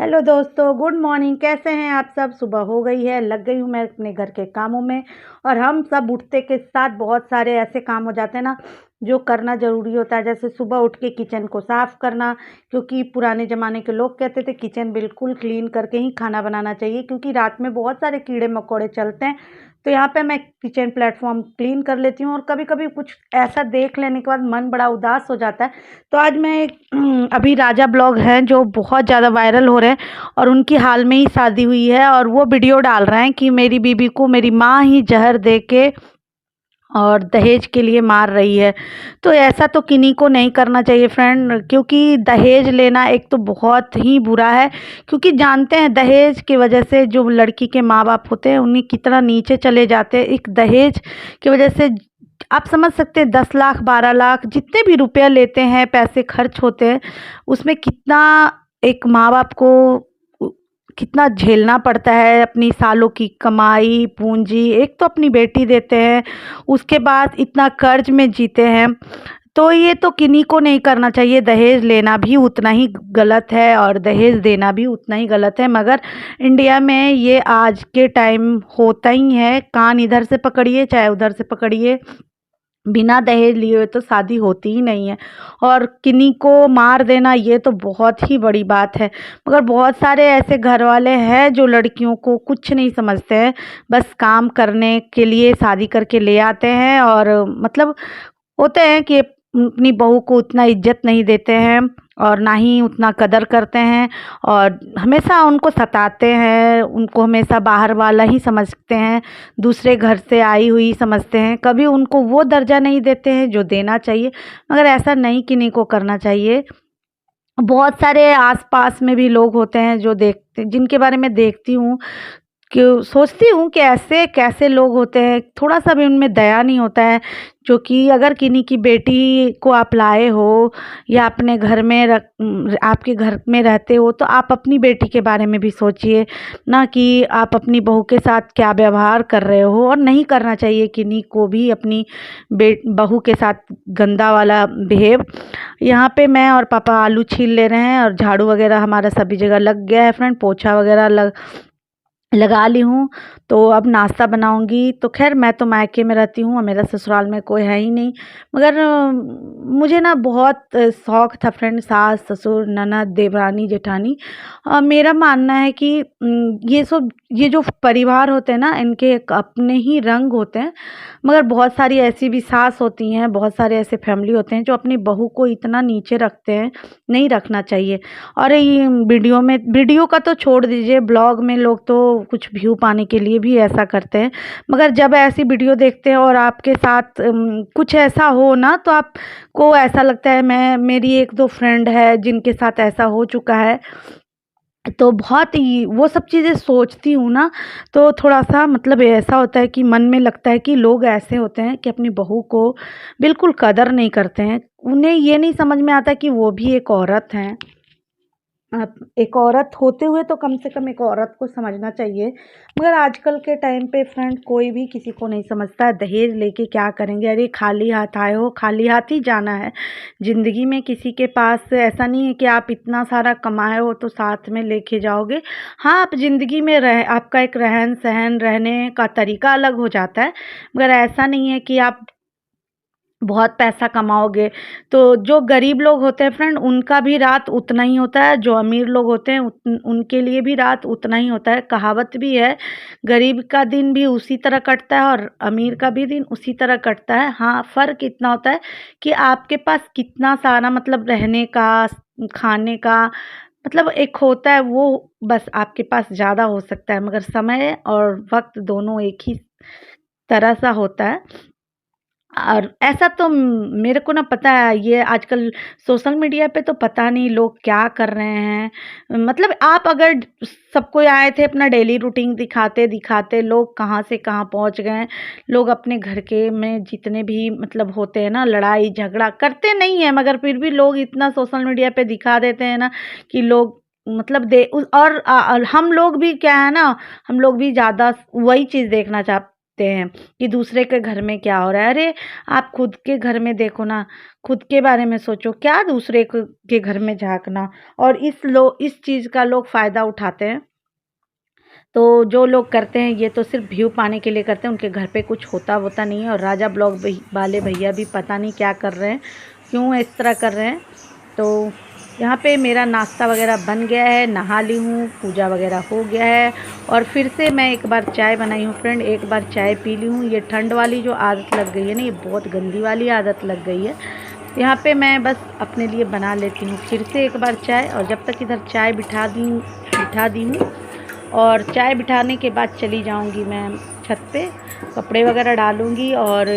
Hello दोस्तों, good morning. कैसे हैं आप सब? सुबह हो गई है, लग गई हूँ मैं अपने घर के कामों में। और हम सब उठते के साथ बहुत सारे ऐसे काम हो जाते हैं ना जो करना ज़रूरी होता है। जैसे सुबह उठ के किचन को साफ़ करना, क्योंकि पुराने ज़माने के लोग कहते थे किचन बिल्कुल क्लीन करके ही खाना बनाना चाहिए, क्योंकि रात में बहुत सारे कीड़े मकोड़े चलते हैं। तो यहाँ पे मैं किचन प्लेटफॉर्म क्लीन कर लेती हूँ, और कभी कभी कुछ ऐसा देख लेने के बाद मन बड़ा उदास हो जाता है। तो आज मैं अभी राजा ब्लॉग हैं जो बहुत ज़्यादा वायरल हो रहे हैं, और उनकी हाल में ही शादी हुई है, और वो वीडियो डाल रहे हैं कि मेरी बीबी को मेरी माँ ही जहर दे के और दहेज के लिए मार रही है। तो ऐसा तो किन्हीं को नहीं करना चाहिए फ्रेंड, क्योंकि दहेज लेना एक तो बहुत ही बुरा है। क्योंकि जानते हैं दहेज की वजह से जो लड़की के माँ बाप होते हैं उन्हें कितना नीचे चले जाते हैं। एक दहेज की वजह से आप समझ सकते हैं 10 लाख 12 लाख जितने भी रुपया लेते हैं, पैसे खर्च होते हैं, उसमें कितना एक माँ बाप को उ कितना झेलना पड़ता है। अपनी सालों की कमाई पूँजी एक तो अपनी बेटी देते हैं, उसके बाद इतना कर्ज में जीते हैं। तो ये तो किन्हीं को नहीं करना चाहिए। दहेज लेना भी उतना ही गलत है और दहेज देना भी उतना ही गलत है, मगर इंडिया में ये आज के टाइम होता ही है। कान इधर से पकड़िए चाहे उधर से पकड़िए, बिना दहेज लिए हुए तो शादी होती ही नहीं है। और किन्हीं को मार देना ये तो बहुत ही बड़ी बात है। मगर बहुत सारे ऐसे घर वाले हैं जो लड़कियों को कुछ नहीं समझते हैं, बस काम करने के लिए शादी करके ले आते हैं। और मतलब होते हैं कि अपनी बहू को उतना इज्जत नहीं देते हैं और ना ही उतना कदर करते हैं, और हमेशा उनको सताते हैं, उनको हमेशा बाहर वाला ही समझते हैं, दूसरे घर से आई हुई समझते हैं। कभी उनको वो दर्जा नहीं देते हैं जो देना चाहिए। मगर ऐसा नहीं किन्हीं को करना चाहिए। बहुत सारे आस-पास में भी लोग होते हैं जो देखते जिनके बारे में देखती हूँ, क्यों सोचती हूँ कि ऐसे कैसे लोग होते हैं, थोड़ा-सा भी उनमें दया नहीं होता है। जो कि अगर किन्हीं की बेटी को आप लाए हो या अपने घर में आपके घर में रहते हो, तो आप अपनी बेटी के बारे में भी सोचिए, ना कि आप अपनी बहू के साथ क्या व्यवहार कर रहे हो। और नहीं करना चाहिए किन्हीं को भी अपनी बहू के साथ गंदा वाला बिहेव। यहाँ पे मैं और पापा आलू छील ले रहे हैं, और झाड़ू वगैरह हमारा सभी जगह लग गया है फ्रेंड, पोछा वगैरह लगा ली हूँ। तो अब नाश्ता बनाऊँगी। तो ख़ैर मैं तो मायके में रहती हूँ और मेरा ससुराल में कोई है ही नहीं। मगर मुझे ना बहुत शौक़ था फ्रेंड, सास, ससुर, ननद, देवरानी, जेठानी। मेरा मानना है कि ये जो परिवार होते हैं ना, इनके एक अपने ही रंग होते हैं। मगर बहुत सारी ऐसी भी सास होती हैं, बहुत सारे ऐसे फैमिली होते हैं जो अपनी बहू को इतना नीचे रखते हैं, नहीं रखना चाहिए। और ये वीडियो का तो छोड़ दीजिए, ब्लॉग में लोग तो कुछ व्यू पाने के लिए भी ऐसा करते हैं। मगर जब ऐसी वीडियो देखते हैं और आपके साथ कुछ ऐसा हो ना, तो आपको ऐसा लगता है, मैं मेरी 1-2 फ्रेंड है जिनके साथ ऐसा हो चुका है। तो बहुत ही वो सब चीज़ें सोचती हूँ ना, तो थोड़ा-सा मतलब ऐसा होता है कि मन में लगता है कि लोग ऐसे होते हैं कि अपनी बहू को बिल्कुल कदर नहीं करते हैं। उन्हें ये नहीं समझ में आता कि वो भी एक औरत हैं। आप एक औरत होते हुए तो कम से कम एक औरत को समझना चाहिए। मगर आजकल के टाइम पे फ्रेंड कोई भी किसी को नहीं समझता है। दहेज लेके क्या करेंगे? अरे खाली हाथ आए हो, खाली हाथ ही जाना है। ज़िंदगी में किसी के पास ऐसा नहीं है कि आप इतना सारा कमाए हो तो साथ में लेके जाओगे। हाँ, आप ज़िंदगी में आपका एक रहन-सहन, रहने का तरीका अलग हो जाता है। मगर ऐसा नहीं है कि आप बहुत पैसा कमाओगे। तो जो गरीब लोग होते हैं फ्रेंड, उनका भी रात उतना ही होता है, जो अमीर लोग होते हैं उनके लिए भी रात उतना ही होता है। कहावत भी है, गरीब का दिन भी उसी तरह कटता है और अमीर का भी दिन उसी तरह कटता है। हाँ, फ़र्क इतना होता है कि आपके पास कितना सारा मतलब रहने का, खाने का मतलब एक होता है, वो बस आपके पास ज़्यादा हो सकता है, मगर समय और वक़्त दोनों एक ही तरह सा होता है। और ऐसा तो मेरे को ना पता है, ये आजकल सोशल मीडिया पे तो पता नहीं लोग क्या कर रहे हैं। मतलब आप अगर सब कोई आए थे अपना डेली रूटीन दिखाते लोग कहाँ से कहाँ पहुँच गए हैं। लोग अपने घर के में जितने भी मतलब होते हैं ना, लड़ाई झगड़ा करते नहीं है, मगर फिर भी लोग इतना सोशल मीडिया पे दिखा देते हैं ना कि लोग मतलब हम लोग भी क्या है ना, हम लोग भी ज़्यादा वही चीज़ देखना हैं कि दूसरे के घर में क्या हो रहा है। अरे आप खुद के घर में देखो ना, खुद के बारे में सोचो, क्या दूसरे के घर में झाँकना। और इस चीज़ का लोग फ़ायदा उठाते हैं। तो जो लोग करते हैं ये तो सिर्फ व्यू पाने के लिए करते हैं, उनके घर पे कुछ होता वोता नहीं है। और राजा ब्लॉग वाले भैया भी पता नहीं क्या कर रहे हैं, क्यों इस तरह कर रहे हैं। तो यहाँ पे मेरा नाश्ता वगैरह बन गया है, नहा ली हूँ, पूजा वगैरह हो गया है। और फिर से मैं एक बार चाय बनाई हूँ फ्रेंड, एक बार चाय पी ली हूँ। ये ठंड वाली जो आदत लग गई है ना, ये बहुत गंदी वाली आदत लग गई है। यहाँ पे मैं बस अपने लिए बना लेती हूँ फिर से एक बार चाय। और जब तक इधर चाय बिठा दी हूँ और चाय बिठाने के बाद चली जाऊंगी मैं छत पे, कपड़े वगैरह डालूंगी। और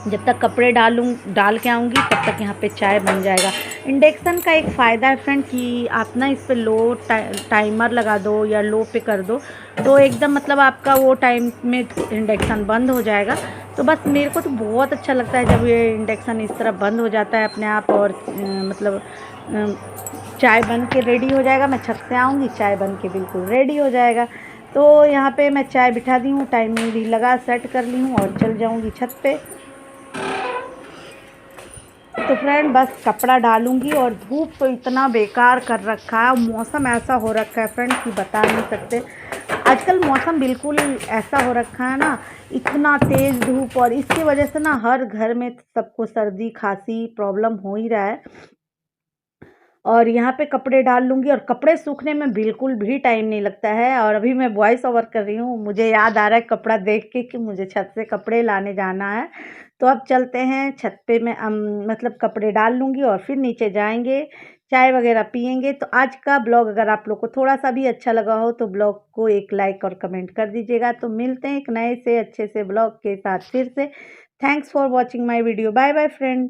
जब तक कपड़े डाल के आऊँगी तब तक यहाँ पे चाय बन जाएगा। इंडक्शन का एक फ़ायदा है फ्रेंड कि आप ना इस पे लो टाइमर लगा दो या लो पे कर दो, तो एकदम मतलब आपका वो टाइम में इंडक्शन बंद हो जाएगा। तो बस मेरे को तो बहुत अच्छा लगता है जब ये इंडक्शन इस तरह बंद हो जाता है अपने आप। और मतलब चाय बन के रेडी हो जाएगा, मैं छत से आऊँगी चाय बन के बिल्कुल रेडी हो जाएगा। तो यहाँ पे मैं चाय बिठा दी हूँ, टाइमिंग भी लगा सेट कर ली हूँ और चल जाऊँगी छत पे। तो फ्रेंड बस कपड़ा डालूंगी। और धूप तो इतना बेकार कर रखा है, मौसम ऐसा हो रखा है फ्रेंड कि बता नहीं सकते। आजकल मौसम बिल्कुल ऐसा हो रखा है ना, इतना तेज़ धूप। और इसकी वजह से ना हर घर में सबको सर्दी खांसी प्रॉब्लम हो ही रहा है। और यहाँ पे कपड़े डाल लूँगी और कपड़े सूखने में बिल्कुल भी टाइम नहीं लगता है। और अभी मैं वॉइस ओवर कर रही हूँ, मुझे याद आ रहा है कपड़ा देख के कि मुझे छत से कपड़े लाने जाना है। तो अब चलते हैं छत पे, मैं मतलब कपड़े डाल लूँगी और फिर नीचे जाएँगे, चाय वगैरह पिएँगे। तो आज का ब्लॉग अगर आप लोग को थोड़ा-सा भी अच्छा लगा हो तो ब्लॉग को एक लाइक और कमेंट कर दीजिएगा। तो मिलते हैं एक नए से अच्छे से ब्लॉग के साथ फिर से। Thanks for watching my video. Bye bye friend.